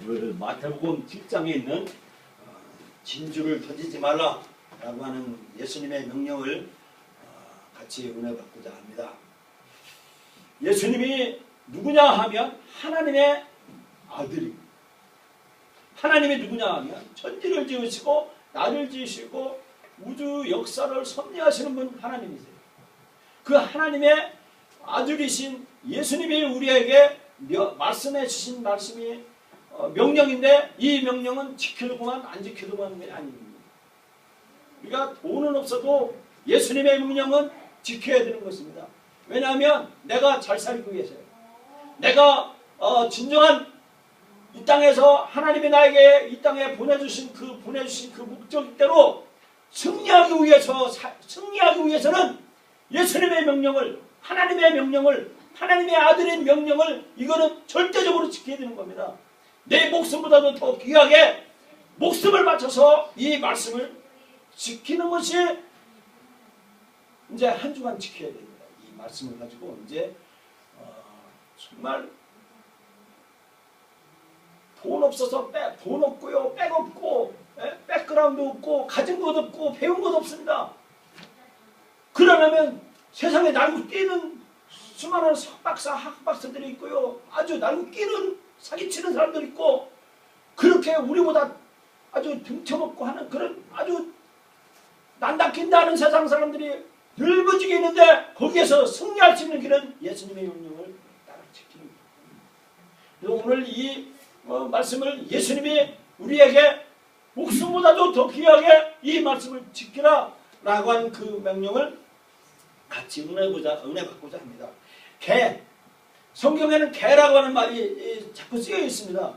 그 마태복음 7장에 있는 진주를 던지지 말라 라고 하는 예수님의 명령을 같이 은혜 받고자 합니다. 예수님이 누구냐 하면 하나님의 아들입니다. 하나님이 누구냐 하면 천지를 지으시고 나를 지으시고 우주 역사를 섭리하시는 분 하나님이세요. 그 하나님의 아들이신 예수님이 우리에게 말씀해 주신 말씀이 명령인데 이 명령은 지켜도만 안 지켜도만 하는 게 아닙니다. 우리가 돈은 없어도 예수님의 명령은 지켜야 되는 것입니다. 왜냐하면 내가 잘 살기 위해서요. 내가 진정한 이 땅에서 하나님이 나에게 이 땅에 보내주신 그 목적대로 승리하기 위해서는 예수님의 명령을, 하나님의 명령을, 하나님의 아들의 명령을 이거는 절대적으로 지켜야 되는 겁니다. 내 목숨보다도 더 귀하게 목숨을 바쳐서 이 말씀을 지키는 것이 이제 한 주간 지켜야 됩니다. 이 말씀을 가지고 이제 정말 돈 없어서 돈 없고요, 백 없고, 백그라운드 없고, 가진 것 없고, 배운 것 없습니다. 그러려면 세상에 날고 뛰는 수많은 석박사, 학박사들이 있고요. 아주 날고 뛰는 사기치는 사람들이 있고, 그렇게 우리보다 아주 등쳐먹고 하는 그런 아주 난다긴다 하는 세상 사람들이 늘무지게 있는데 거기에서 승리할 수 있는 길은 예수님의 명령을 따라 지키는 거예요. 그래서 오늘 이 말씀을 예수님이 우리에게 목숨보다도 더 귀하게 이 말씀을 지키라 라고 하는 그 명령을 같이 은혜 받고자 합니다. 성경에는 개라고 하는 말이 자꾸 쓰여 있습니다.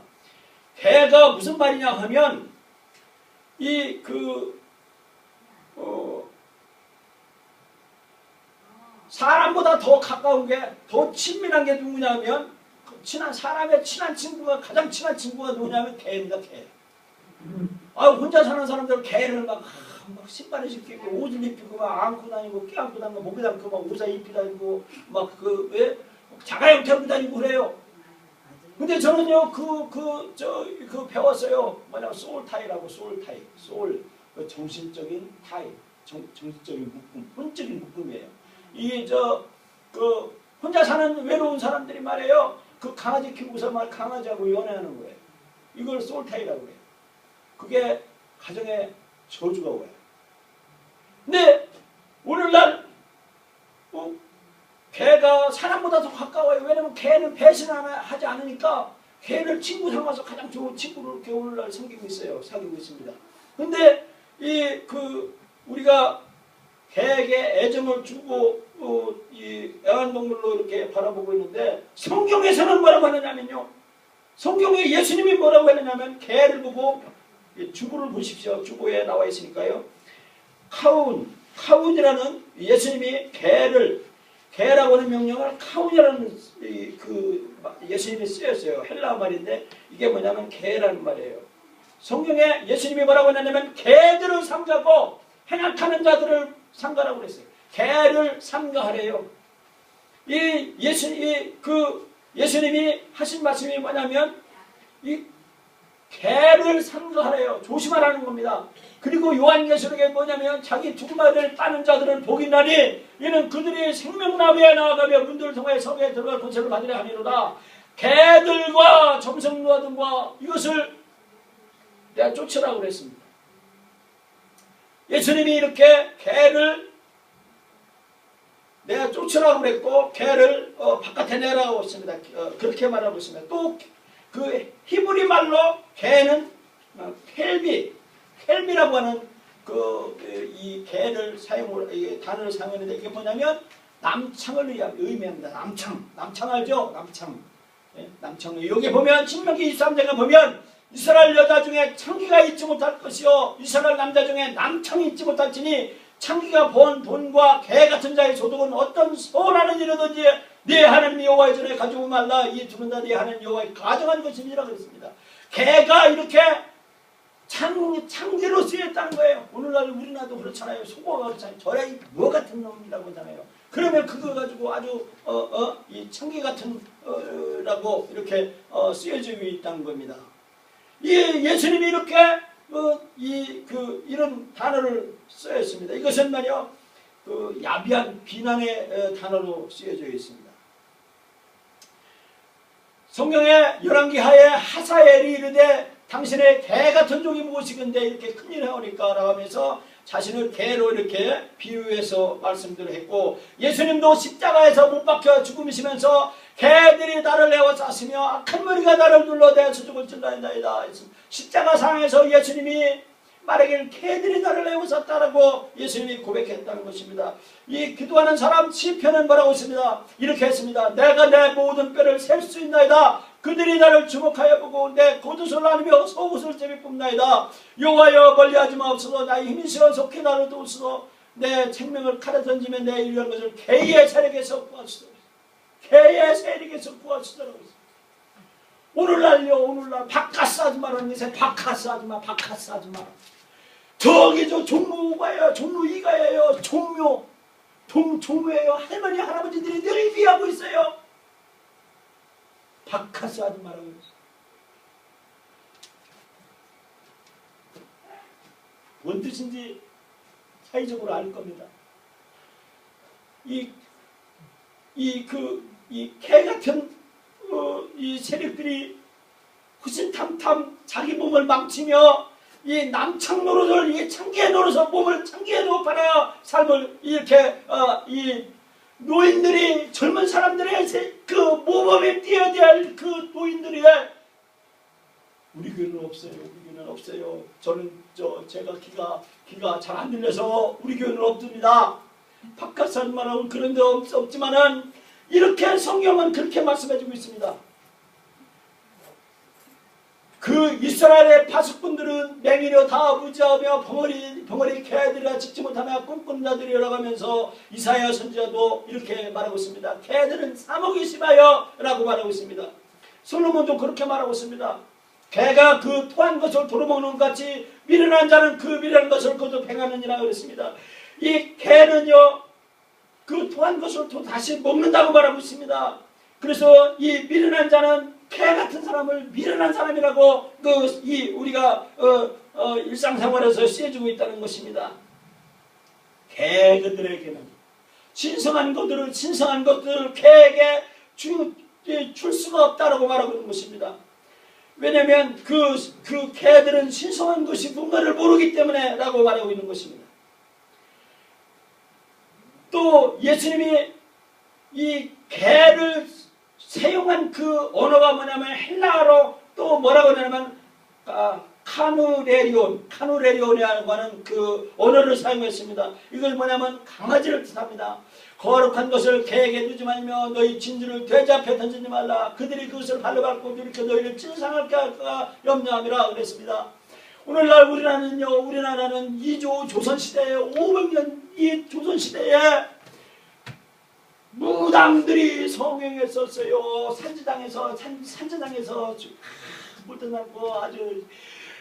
개가 무슨 말이냐 하면 사람보다 더 가까운 게, 더 친밀한 게 누구냐 하면 사람의 친한 친구가, 가장 친한 친구가 누구냐면 개입니다. 개. 혼자 사는 사람들은 개를 막 신발에 신기고 옷을 입히고 막 안고 다니고 끼안고 다니고 목에 담고 막 옷에 입히 다니고 막 자가용 태우고 다니고 그래요. 근데 저는요 배웠어요. 뭐냐면 소울 타이라고. 소울 정신적인 타이, 정신적인 묶음, 혼적인 묶음이에요. 혼자 사는 외로운 사람들이 말이에요. 그 강아지 키우고서 강아지하고 연애하는 거예요. 이걸 소울 타이라고 해요. 그게 가정에 저주가 와요. 근데 오늘날 개가 사람보다 더 가까워요. 왜냐면 개는 배신하지 않으니까 개를 친구 삼아서 가장 좋은 친구를 이렇게 오늘날 사귀고 있습니다. 근데 우리가 개에게 애정을 주고 이 애완동물로 이렇게 바라보고 있는데 성경에서는 뭐라고 하느냐면요. 성경에 예수님이 뭐라고 했느냐면 개를 보고 주보를 보십시오. 주보에 나와 있으니까요. 카운이라는 예수님이 개라고 하는 명령을 카운이라는 예수님이 쓰였어요. 헬라어 말인데 이게 뭐냐면 개라는 말이에요. 성경에 예수님이 뭐라고 했냐면 개들을 삼가고 행악하는 자들을 삼가라고 그랬어요. 개를 삼가하래요. 예수님이 하신 말씀이 뭐냐면 이 개를 삼가하래요. 조심하라는 겁니다. 그리고 요한계시록에 뭐냐면 자기 두루마리를 따는 자들은 복이 나니 이는 그들이 생명나무에 나아가며 문들을 통해 성에 들어갈 권세를 받으려 하니로다. 개들과 점성루아 등과 이것을 내가 쫓으라고 그랬습니다. 예수님이 이렇게 개를 내가 쫓으라고 그랬고 개를 바깥에 내라고 했습니다. 그렇게 말하고 있습니다. 또 그 히브리 말로 개는 헬비라고 하는 이 개를 이 단어를 사용했는데 이게 뭐냐면 남창을 의미합니다. 남창 알죠? 남창. 여기 보면 신명기 23장에 보면 이스라엘 여자 중에 창기가 있지 못할 것이요 이스라엘 남자 중에 남창이 있지 못할지니 창기가 본 돈과 개 같은 자의 소득은 어떤 선하는 일이든지 네 하나님 여호와의 전에 가지고 말라. 이 둘은 다 네 하나님 여호와의 가정한 것입니다. 그랬습니다. 개가 이렇게 창기로 쓰였다는 거예요. 오늘날 우리나라도 그렇잖아요. 소고가 그렇잖아요. 저래 뭐 같은 놈이라고 하잖아요. 그러면 그거 가지고 아주 이 창기 같은 라고 이렇게 쓰여지고 있다는 겁니다. 예수님이 이렇게 이런 단어를 쓰였습니다. 이것은 말이요, 야비한 비난의 단어로 쓰여져 있습니다. 성경의 열왕기하에 하사엘이 이르되 당신의 개 같은 종이 무엇이건데 이렇게 큰일을 하오니까 라고 하면서 자신을 개로 이렇게 비유해서 말씀들을 했고, 예수님도 십자가에서 못 박혀 죽으시면서 개들이 나를 에워쌌으며 악한 무리가 나를 둘러대서 죽을 줄알나이다. 십자가 상에서 예수님이 말하길 개들이 나를 에워쌌다라고 예수님이 고백했다는 것입니다. 이 기도하는 사람 시편은 뭐라고 했습니다. 이렇게 했습니다. 내가 내 모든 뼈를 셀 수 있나이다. 그들이 나를 주목하여 보고 내 겉옷을 나누며 속옷을 제비뽑나이다. 여호와여 멀리하지 마옵소서. 나의 힘이 실어 속히 나를 도우소서. 내 생명을 칼에 던지면 내 유일한 것을 개의 세력에서 구하시도록. 개의 세력에서 구하시도록. 오늘날요, 오늘날 바카스 하지 말라는 것에 바카스 하지 마, 바카스 하지 마. 저기 저 종로가예요, 종로 이가예요, 종묘예요. 할머니 할아버지들이 늘 비하고 있어요. 바카스 하지 말라고 했어요. 뭔 뜻인지 사회적으로 알 겁니다. 이 개 같은 이 세력들이 후신탐탐 자기 몸을 망치며 이 남창 노릇을 이 창기에 노릇을 몸을 창기에 놓고 팔아 삶을 이렇게 이 노인들이 젊은 사람들의 그 모범에 뛰어야 될 그 노인들이 우리 교회는 없어요. 우리 교회는 없어요. 저는 제가 귀가 잘 안 들려서 우리 교회는 없습니다. 바깥사람만하고 그런 데 없지만은 이렇게 성경은 그렇게 말씀해주고 있습니다. 그 이스라엘의 파수꾼들은 맹인여 다 무지하며 벙어리 개들이라 찍지 못하며 꿈꾸는 자들이라고 하면서 이사야 선지자도 이렇게 말하고 있습니다. 개들은 사목이 심하여 라고 말하고 있습니다. 솔로몬도 그렇게 말하고 있습니다. 개가 그 토한 것을 도로먹는 것 같이 미련한 자는 그 미련한 것을 거듭 행하느니라 그랬습니다. 이 개는요, 그 토한 것을 또 다시 먹는다고 말하고 있습니다. 그래서 이 미련한 자는 개 같은 사람을 미련한 사람이라고 우리가 일상생활에서 쓰여주고 있다는 것입니다. 개들에게는 신성한 것들을 개에게 줄 수가 없다라고 말하고 있는 것입니다. 왜냐하면 그 개들은 신성한 것이 뭔가를 모르기 때문에 라고 말하고 있는 것입니다. 또 예수님이 이 개를 사용한 그 언어가 뭐냐면 헬라어로 또 뭐라고 하냐면 카누레리온이라고 하는 그 언어를 사용했습니다. 이걸 뭐냐면 강아지를 뜻합니다. 거룩한 것을 개에게 두지 말며 너희 진주를 돼지 앞에 던지지 말라. 그들이 그것을 발로 밟고 이렇게 너희를 찐상하게 할까 염려함이라 그랬습니다. 오늘날 우리나라는 2조 조선시대에 500년 이 조선시대에 무당들이 성행했었어요. 산지당에서 물떠나고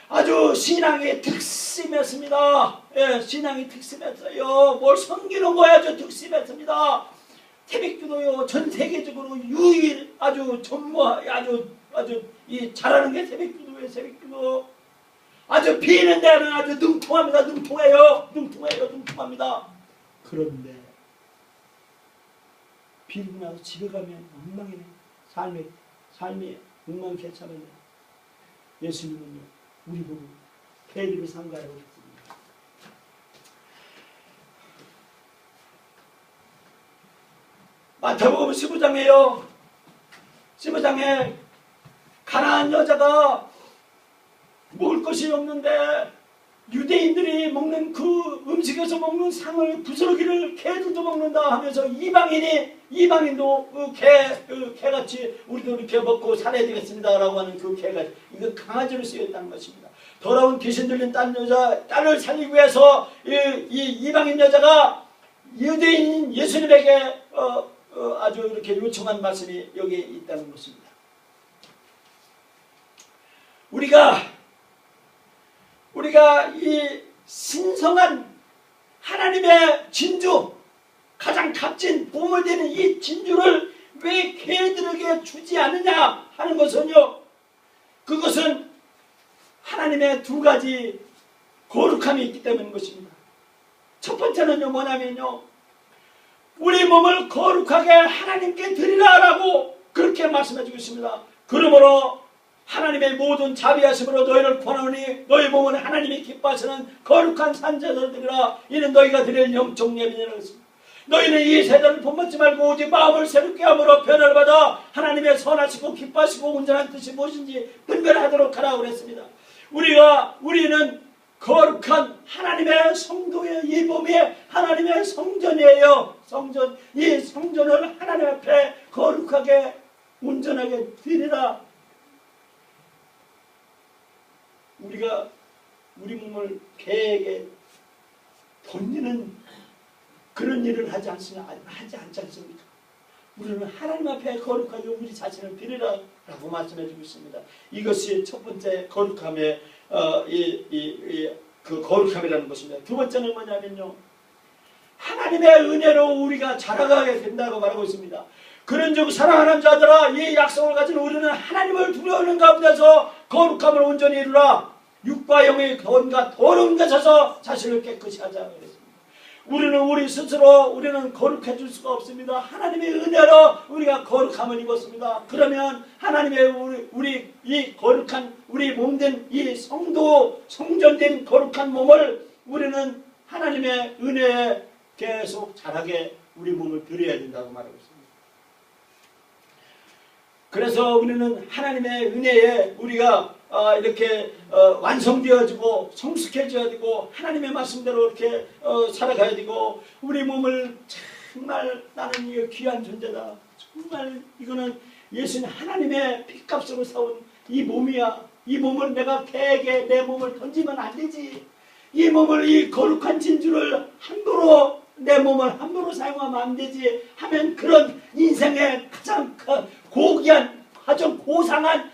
아주 신앙이 득심했습니다. 예, 신앙이 득심했어요. 뭘 섬기는 거야 아주 득심했습니다. 새벽기도요, 전 세계적으로 유일 아주 이 잘하는 게 새벽기도예요. 새벽기도 아주 비는 데는 아주 능통합니다. 능통합니다. 그런데 비리고 나서 집에 가면 엉망이네. 삶이 엉망개차라네. 예수님은요, 우리 보고 개들을 상가라고 했습니다. 마태복음 15장에요. 15장에 가난한 여자가 먹을 것이 없는데 유대인들이 먹는 그 음식에서 먹는 상을 부스러기를 개들도 먹는다 하면서 이방인도 개같이 우리도 이렇게 먹고 살아야 되겠습니다 라고 하는 그 개가 이거 강아지로 쓰였다는 것입니다. 더러운 귀신 들린 딸을 살리기 위해서 이 이방인 여자가 유대인 예수님에게 아주 이렇게 요청한 말씀이 여기에 있다는 것입니다. 우리가 이 신성한 하나님의 진주, 가장 값진 보물 되는 이 진주를 왜 개들에게 주지 않느냐 하는 것은요, 그것은 하나님의 두 가지 거룩함이 있기 때문인 것입니다. 첫 번째는요 뭐냐면요, 우리 몸을 거룩하게 하나님께 드리라라고 그렇게 말씀해 주고 있습니다. 그러므로 하나님의 모든 자비하심으로 너희를 권하노니 너희 몸은 하나님이 기뻐하시는 거룩한 산제를 드리라. 이는 너희가 드릴 영적 예배니라 했습니다. 너희는 이 세대를 본받지 말고 오직 마음을 새롭게 함으로 변화를 받아 하나님의 선하시고 기뻐하시고 온전한 뜻이 무엇인지 분별하도록 하라고 그랬습니다. 우리는 거룩한 하나님의 성도의 이 몸이 하나님의 성전이에요. 성전, 이 성전을 하나님 앞에 거룩하게 온전하게 드리라. 우리가 우리 몸을 개에게 던지는 그런 일을 하지 않지 않습니까? 우리는 하나님 앞에 거룩하게 우리 자신을 드리라라고 말씀해 주고 있습니다. 이것이 첫 번째 거룩함의 그 거룩함이라는 것입니다. 두 번째는 뭐냐면요, 하나님의 은혜로 우리가 자라가게 된다고 말하고 있습니다. 그런즉 사랑하는 자들아, 이 약속을 가진 우리는 하나님을 두려워하는 가운데서 거룩함을 온전히 이루라. 육과 영의 온갖 더러운 것에서 자신을 깨끗이 하자 그랬습니다. 우리 스스로 우리는 거룩해질 수가 없습니다. 하나님의 은혜로 우리가 거룩함을 입었습니다. 그러면 하나님의 우리 이 거룩한 우리 몸된 이 성전된 거룩한 몸을 우리는 하나님의 은혜에 계속 자라게 우리 몸을 드려야 된다고 말하고 있습니다. 그래서 우리는 하나님의 은혜에 우리가 이렇게 완성되어지고 성숙해져야 되고 하나님의 말씀대로 이렇게 살아가야 되고, 우리 몸을 정말 나는 이거 귀한 존재다. 정말 이거는 예수님 하나님의 피값으로 사온 이 몸이야. 이 몸을 내가 개에게 내 몸을 던지면 안 되지. 이 몸을, 이 거룩한 진주를 함부로 내 몸을 함부로 사용하면 안 되지 하면, 그런 인생의 가장 고귀한, 가장 고상한,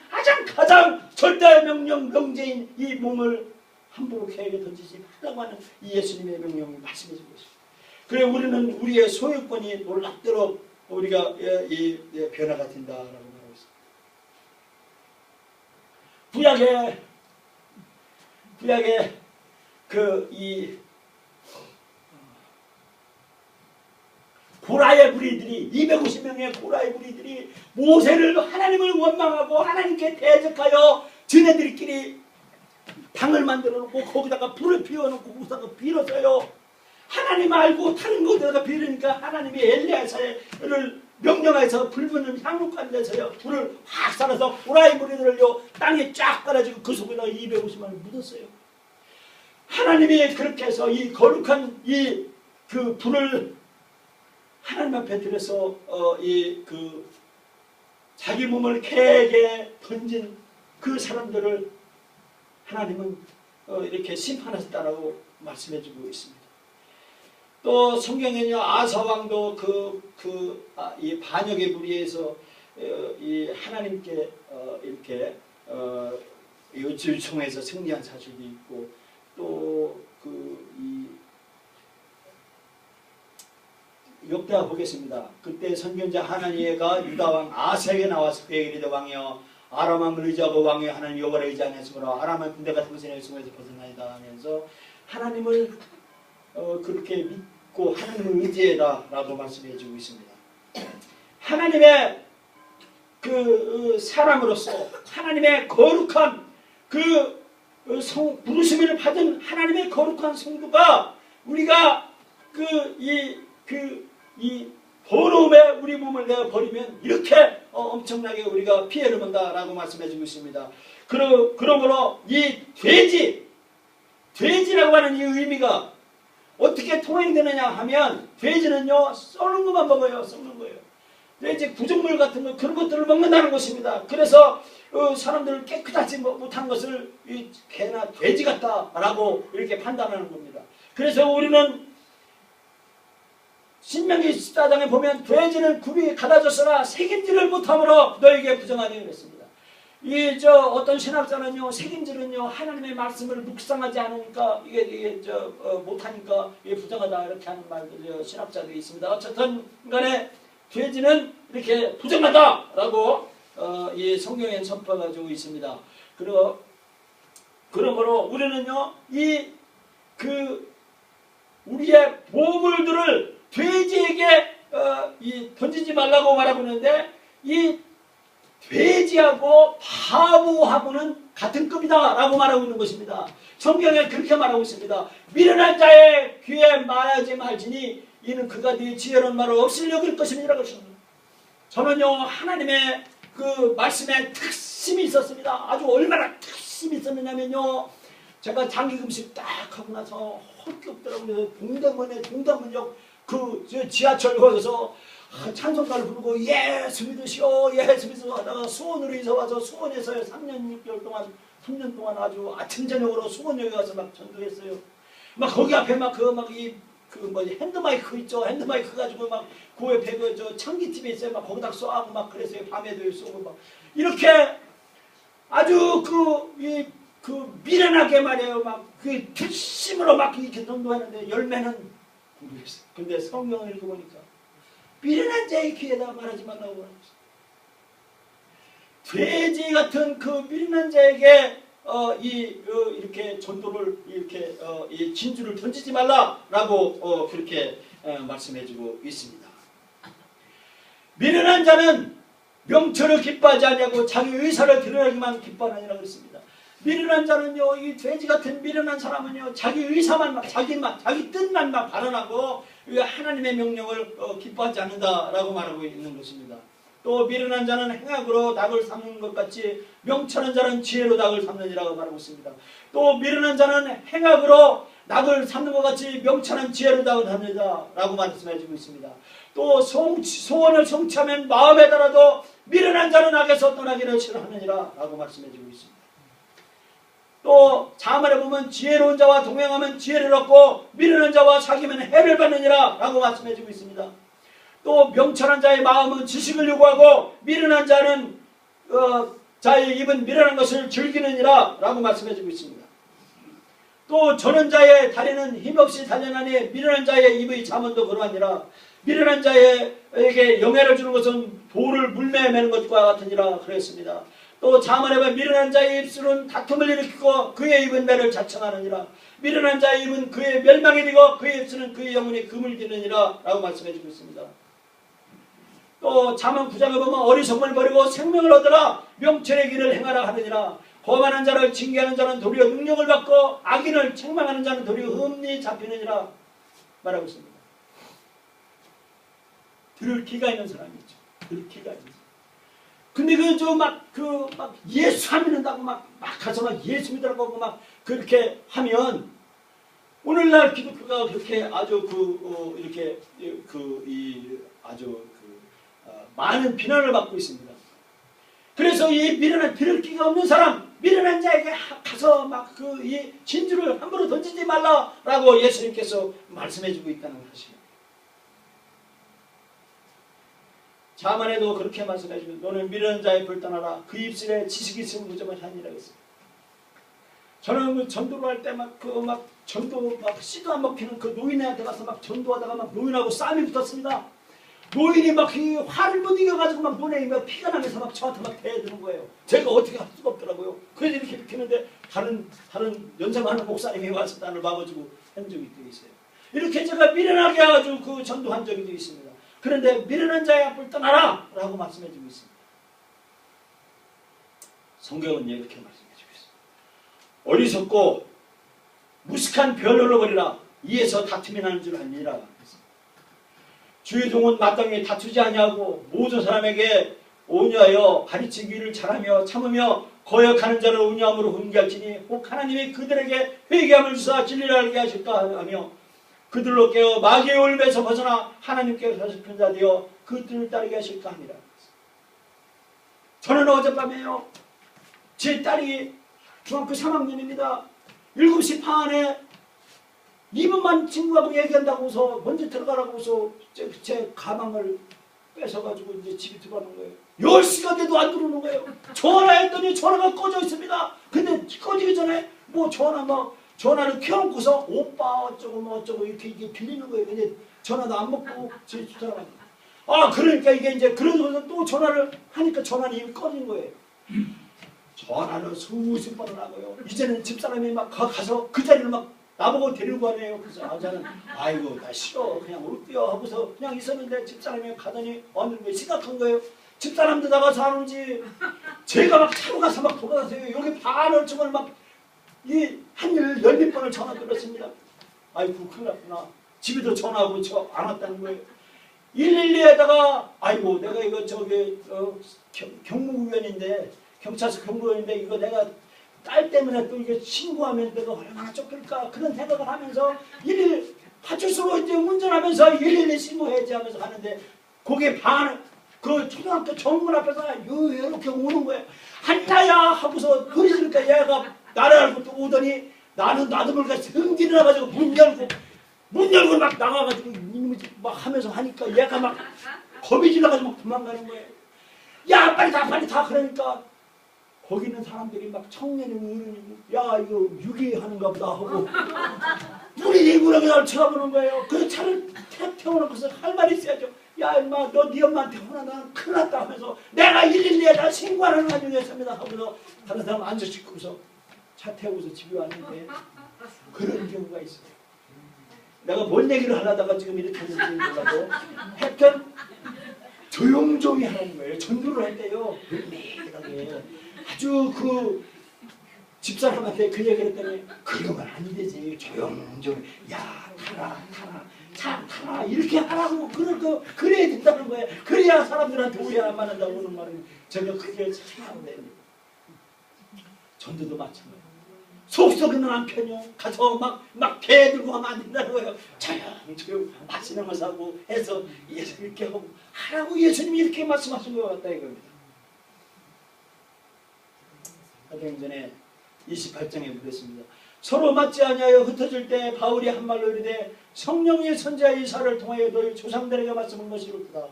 가장 절대 명제인 이 몸을 함부로 개에게 던지지 말라고 하는 이 예수님의 명령을 말씀해 주고 있습니다. 그래 우리는 우리의 소유권이 놀랍도록 우리가 이 변화가 된다라고 말하고 있습니다. 구약의 고라의 무리들이, 250명의 고라의 무리들이 모세를, 하나님을 원망하고 하나님께 대적하여 지네들끼리 방을 만들어 놓고 거기다가 불을 피워놓고 거기다가 빌어서요, 하나님 알고 다른 곳에다가 빌으니까 하나님이 엘리야를 명령해서 불붙는 향로간 데서요 불을 확 쏴서 고라의 무리들을요 땅에 쫙 깔아주고 그 속에다가 250만을 묻었어요. 하나님이 그렇게 해서 이 거룩한 그 불을 하나님 앞에 들여서 자기 몸을 개에게 던진 그 사람들을 하나님은 이렇게 심판하셨다라고 말씀해주고 있습니다. 또 성경에는요, 아사 왕도 이 반역의 무리에서 이 하나님께 이렇게 요청해서 승리한 사실도 있고, 또 이 역대하 보겠습니다. 그때 선견자 하나니가 유다 왕 아사에게 나와서 그에게 이르되, 왕이여 아람왕을 의지하고 왕의 하나님 여호와를 의지하였으므로 아람의 군대가 당신의 손에서 벗어나이다 하면서 하나님을 그렇게 믿고 하나님을 의지해라 라고 말씀해 주고 있습니다. 하나님의 사람으로서 하나님의 거룩한 부르심을 받은 하나님의 거룩한 성도가, 우리가 이 더러움에 우리 몸을 내어 버리면 이렇게 엄청나게 우리가 피해를 본다라고 말씀해주고 있습니다. 그러므로 이 돼지라고 하는 이 의미가 어떻게 통행되느냐 하면, 돼지는요 썩는 것만 먹어요. 썩는 거예요. 돼지 구정물 같은 거, 그런 것들을 먹는다는 것입니다. 그래서 사람들을 깨끗하지 못한 것을 이 개나 돼지 같다라고 이렇게 판단하는 겁니다. 그래서 우리는 신명기 14장에 보면 돼지는 굽이 가다졌으나 새김질을 못함으로 너에게 부정하니 그랬습니다. 어떤 신학자는요, 새김질은요 하나님의 말씀을 묵상하지 않으니까 이게 못하니까 이게 부정하다 이렇게 하는 말들 신학자들이 있습니다. 어쨌든 간에 돼지는 이렇게 부정하다라고 이 성경에 선포가 주고 있습니다. 그리고 그러므로 우리는요, 우리의 보물들을 돼지에게 던지지 말라고 말하고 있는데, 이 돼지하고 바보하고는 같은 급이다 라고 말하고 있는 것입니다. 성경에 그렇게 말하고 있습니다. 미련한 자의 귀에 말하지 말지니 이는 그가 네 지혜로운 말을 없이 여길 것입니다. 저는요, 하나님의 그 말씀에 특심이 있었습니다. 아주 얼마나 특심이 있었느냐면요, 제가 장기금식 딱 하고 나서 헛게 없더라고요. 동대문역 그 지하철 거기서 찬송가를 부르고 예수 믿으시오 예수 믿으시오 하다가 수원으로 이사 와서 수원에서 3년 6개월 동안 3년 동안 아주 아침 저녁으로 수원역에 가서 막 전도했어요. 막 거기 앞에 막 핸드마이크 있죠. 핸드마이크 가지고 막 그 옆에 창기집에 있어요. 막 거기다 쏘고 막 그랬어요. 밤에도 쏘고 막 이렇게 아주 미련하게 말이에요. 막 그 특심으로 막 이렇게 전도하는데 열매는 모르겠어요. 근데 성경을 읽어보니까 미련한 자의 귀에다 말하지 말라고 말하고 있어요. 돼지 같은 그 미련한 자에게 이렇게 전도를 이렇게 이 진주를 던지지 말라라고 그렇게 말씀해주고 있습니다. 미련한 자는 명철을 기뻐하지 않냐고 자기 의사를 드러내기만 기뻐하느니라 그랬습니다. 미련한 자는요, 이 돼지 같은 미련한 사람은요, 자기 의사만 자기 뜻만 막 발언하고 하나님의 명령을 기뻐하지 않는다라고 말하고 있는 것입니다. 또 미련한 자는 행악으로 닭을 삼는 것 같이 명철한 자는 지혜로 닭을 삼느니라고 말하고 있습니다. 또 미련한 자는 행악으로 닭을 삼는 것 같이 명철한 지혜로 닭을 삼느니라고 말씀해주고 있습니다. 또 소원을 성취하면 마음에 달아도 미련한 자는 악에서 떠나기를 싫어하느니라 라고 말씀해주고 있습니다. 또 자문에 보면 지혜로운 자와 동행하면 지혜를 얻고 미련한 자와 사귀면 해를 받느니라 라고 말씀해주고 있습니다. 또 명철한 자의 마음은 지식을 요구하고 미련한 자는 자의 입은 미련한 것을 즐기느니라 라고 말씀해주고 있습니다. 또 저는 자의 다리는 힘없이 단련하니 미련한 자의 입의 자문도 그러하니라. 미련한 자에게 영예를 주는 것은 돌을 물매에 매는 것과 같으니라 그랬습니다. 또 자문에 보면 미련한 자의 입술은 다툼을 일으키고 그의 입은 매를 자청하느니라. 미련한 자의 입은 그의 멸망이 되고 그의 입술은 그의 영혼이 금을 기느니라 라고 말씀해주고 있습니다. 또 잠언 9장에 보면 어리석음을 버리고 생명을 얻으라 명철의 길을 행하라 하느니라. 거만한 자를 징계하는 자는 도리어 능력을 받고 악인을 책망하는 자는 도리어 흠리 잡히느니라 말하고 있습니다. 들을 귀가 있는 사람이 있죠. 들을 귀가 있는 사람. 근데 막 예수 안 믿는다고 막 가서 막 예수 믿으라고 하고 막 그렇게 하면 오늘날 기독교가 그렇게 아주 많은 비난을 받고 있습니다. 그래서 이 미련한 들을 귀가 없는 사람, 미련한 자에게 가서 막 이 진주를 함부로 던지지 말라라고 예수님께서 말씀해주고 있다는 것입니다. 자만에도 그렇게 말씀해주면 너는 미련한 자의 불 떠나라. 그 입술에 지식이 있으면 무조건 하니라 했습니다. 저는 전도를 할 때 전도 씨도 안 먹히는 그 노인한테 가서 막 전도하다가 막 노인하고 싸움이 붙었습니다. 노인이 막 화를 못 이겨가지고 막 눈에 막 피가 나면서 막 저한테 막 대드는 거예요. 제가 어떻게 할 수가 없더라고요. 그래서 이렇게 비키는데 다른 연세 많은 목사님이 와서 나를 막아주고 한 적이 있어요. 이렇게 제가 미련하게 해가지고 그 전도한 적이 있습니다. 그런데 미련한 자의 앞을 떠나라 라고 말씀해주고 있습니다. 성경은 이렇게 말씀해주고 있습니다. 어리석고 무식한 변론을 버리라. 이에서 다툼이 나는 줄 아니라. 주의 종은 마땅히 다투지 아니하고 모든 사람에게 온유하여 가르치기를 잘하며 참으며 거역하는 자를 온유함으로 훈계할지니 혹 하나님이 그들에게 회개함을 주사 진리를 알게 하실까 하며 그들로 깨어 마귀의 올매에서 벗어나 하나님께 서십한 자 되어 그 뜻을 따르게 하실까 하니라. 저는 어젯밤에요, 제 딸이 중학교 3학년입니다. 7시 반에 2분만 친구하고 얘기한다고서 먼저 들어가라고서 제 가방을 뺏어가지고 이제 집에 들어가는 거예요. 10시가 돼도 안 들어오는 거예요. 전화했더니 전화가 꺼져 있습니다. 근데 꺼지기 전에 전화를 켜놓고서 오빠 어쩌고 이렇게 들리는 거예요. 근데 전화도 안 먹고 제 들어가니까. 그러니까 이게 이제 그러고서 또 전화를 하니까 전화는 이미 꺼진 거예요. 전화를 수십 번을 하고요. 이제는 집사람이 막 가서 그 자리를 막 나보고 데리고 가네요. 그래서 저는 아이고 나 싫어 그냥 올게요 하고서 그냥 있었는데 집사람이 가더니 어느 게 심각한 거예요. 집사람도 나가서 하는지 제가 막 차로 가서 막 돌아다녀요. 여기 반월쯤을 막 한 일 열몇 번을 전화 드렸습니다. 아이고 큰일 났구나. 집에도 전화하고 저 안 왔다는 거예요. 112에다가 아이고 내가 이거 저기 경무위원인데 경찰서 경무위원인데 이거 내가 딸 때문에 또 이게 신고하면 내가 얼마나 쫓길까 그런 생각을 하면서 111 파출소로 이제 운전하면서 112 신고해야지 하면서 가는데 거기에 그 초등학교 정문 앞에서 이렇게 오는 거예요. 한나야 하고서 소리 지르니까 얘가 나를 알고 또 오더니 나는 나도 모르게 흥분이 나가지고 문 열고 막 나가가지고 막 하면서 하니까 얘가 막 겁이 지나가지고 막 도망가는 거예요. 야 빨리 다 그러니까 거기 있는 사람들이 막 청년이 어른이고 야 이거 유기하는가 보다 하고 우리 일부러 그냥 쳐다보는 거예요. 그 차를 태워놓고서 할 말이 있어야죠. 야 임마 너 네 엄마한테 혼나 나는 큰일 났다 하면서 내가 112에다 신고하는 와중이었습니다 하고서 다른 사람 앉아시키고서 차 태우고서 집에 왔는데 그런 경우가 있어요. 내가 뭔 얘기를 하려다가 지금 이렇게 했는지 몰라도 하여튼 조용조용히 하는 거예요. 전도를 할 때요. 매일하게 아주 그 집사람한테 그 얘기를 했더니 그러면 안 되지. 조용조용 야 차 타라 이렇게 하라고 그래야 된다는 거예요. 그래야 사람들한테 오해 안 받는다고 하는 말은 제가 그게 참 됩니다. 전도도 마찬가지예요. 속썩이는 남편이요. 가서 막 개 들고 가면 안 된다는 거예요. 조용 맛있는 거 사고 해서 예수 이렇게 하고 하라고 예수님이 이렇게 말씀하신 것 같다 이겁니다. 사도행전에 28장에 보겠습니다. 서로 맞지 아니하여 흩어질 때 바울이 한 말로 이르되 성령의 선지자 이사를 통하여 너희 조상들에게 말씀한 것이 이렇다.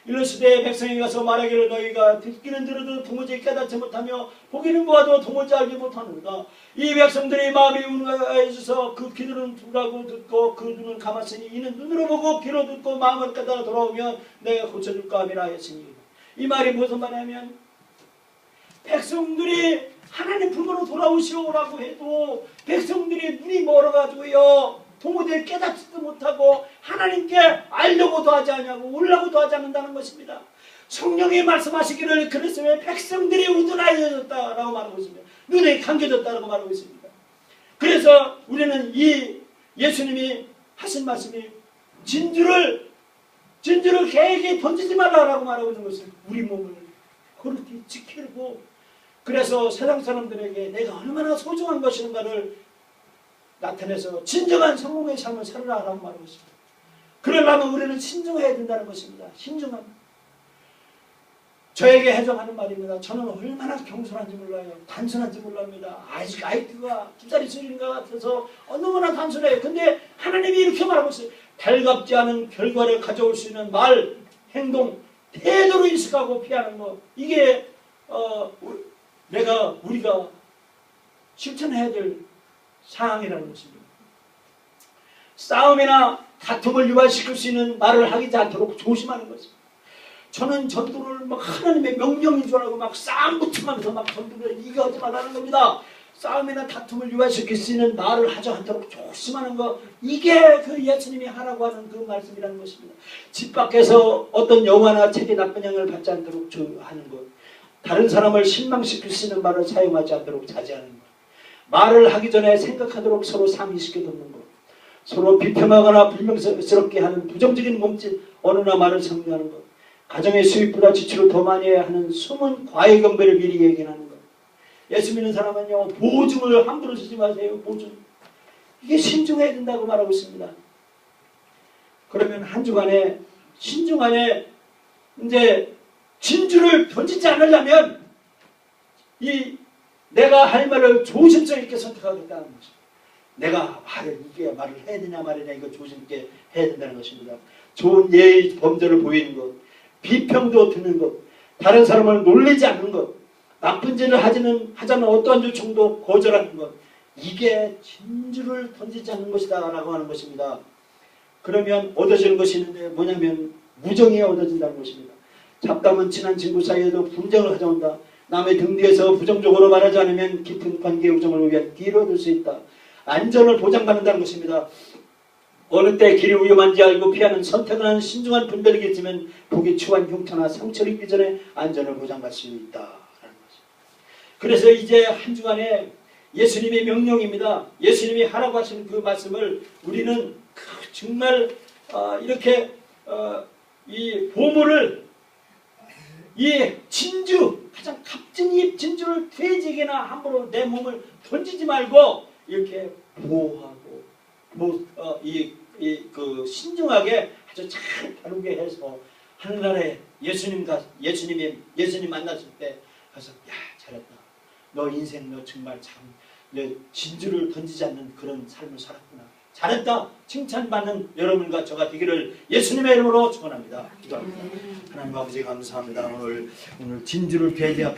이르시되 백성이 가서 말하기를 너희가 듣기는 들어도 도무지 깨닫지 못하며 보기는 보아도 도무지 알지 못하는가. 이 백성들이 마음이 운하여서 그 귀들은 두라고 듣고 그 눈은 감았으니 이는 눈으로 보고 귀로 듣고 마음을 깨달아 돌아오면 내가 고쳐줄까 함이라 했으니 이 말이 무슨 말이냐면 백성들이 하나님 품으로 돌아오시오라고 해도 백성들이 눈이 멀어가지고요 도무지 깨닫지도 못하고 하나님께 알려고도 하지 않냐고 울라고도 하지 않는다는 것입니다. 성령이 말씀하시기를 그랬으면 백성들이 우둔하여졌다라고 말하고 있습니다. 눈에 감겨졌다라고 말하고 있습니다. 그래서 우리는 이 예수님이 하신 말씀이 진주를 개에게 던지지 말라라고 말하고 있는 것은 우리 몸을 그렇게 지키고 그래서 세상 사람들에게 내가 얼마나 소중한 것인가를 나타내서 진정한 성공의 삶을 살아라라고 말하고 있습니다. 그러려면 우리는 신중해야 된다는 것입니다. 신중함. 저에게 해정하는 말입니다. 저는 얼마나 겸손한지 몰라요. 단순한지 몰랍니다. 아직 아이디가 2살이 쓰는 것 같아서 너무나 단순해요. 근데 하나님이 이렇게 말하고 있어요. 달갑지 않은 결과를 가져올 수 있는 말, 행동, 태도로 인식하고 피하는 것. 이게 우리가 실천해야 될 사항이라는 것입니다. 싸움이나 다툼을 유발시킬 수 있는 말을 하지 않도록 조심하는 것입니다. 저는 전도를 막 하나님의 명령인 줄 알고 막 싸움 붙임하면서 막 전도를 이거 하지 말라는 겁니다. 싸움이나 다툼을 유발시킬 수 있는 말을 하지 않도록 조심하는 것. 이게 그 예수님이 하라고 하는 그 말씀이라는 것입니다. 집 밖에서 어떤 영화나 책에 나쁜 영향을 받지 않도록 하는 것. 다른 사람을 실망시킬 수 있는 말을 사용하지 않도록 자제하는 것. 말을 하기 전에 생각하도록 서로 상의시켜 듣는 것. 서로 비평하거나 불명스럽게 하는 부정적인 몸짓, 어느나 말을 정리하는 것. 가정의 수입보다 지출을 더 많이 해야 하는 숨은 과외 경배를 미리 얘기하는 것. 예수 믿는 사람은요, 보증을 함부로 쓰지 마세요. 보증. 이게 신중해야 된다고 말하고 있습니다. 그러면 한 주간에 신중하게 이제 진주를 던지지 않으려면 내가 할 말을 조심스럽게 있게 선택하겠다는 것입니다. 내가 말을 해야 되냐 말이냐 이거 조심스럽게 해야 된다는 것입니다. 좋은 예의 범죄를 보이는 것, 비평도 듣는 것, 다른 사람을 놀리지 않는 것, 나쁜 짓을 하자는 어떠한 요청도 거절하는 것, 이게 진주를 던지지 않는 것이다 라고 하는 것입니다. 그러면 얻어지는 것이 있는데 뭐냐면 무정이 얻어진다는 것입니다. 잡담은 친한 친구 사이에도 분쟁을 가져온다. 남의 등 뒤에서 부정적으로 말하지 않으면 깊은 관계 우정을 위해 뒤로둘 수 있다. 안전을 보장받는다는 것입니다. 어느 때 길이 위험한지 알고 피하는 선택을 하는 신중한 분별이겠지만 보기 추한 흉터나 상처를 입기 전에 안전을 보장받을 수 있다라는 것입니다. 그래서 이제 한 주간에 예수님의 명령입니다. 예수님이 하라고 하신 그 말씀을 우리는 정말 이렇게 이 보물을 이 진주 가장 값진 이 진주를 돼지에게나 함부로 내 몸을 던지지 말고 이렇게 보호하고 그 신중하게 아주 잘 다루게 해서 하늘나라에 예수님 만났을 때 가서 야 잘했다. 너 인생 너 정말 참 너 진주를 던지지 않는 그런 삶을 살았구나. 잘했다. 칭찬받는 여러분과 저가 되기를 예수님의 이름으로 축원합니다. 기도합니다. 하나님 아버지 감사합니다. 오늘 진주를 돼지 앞에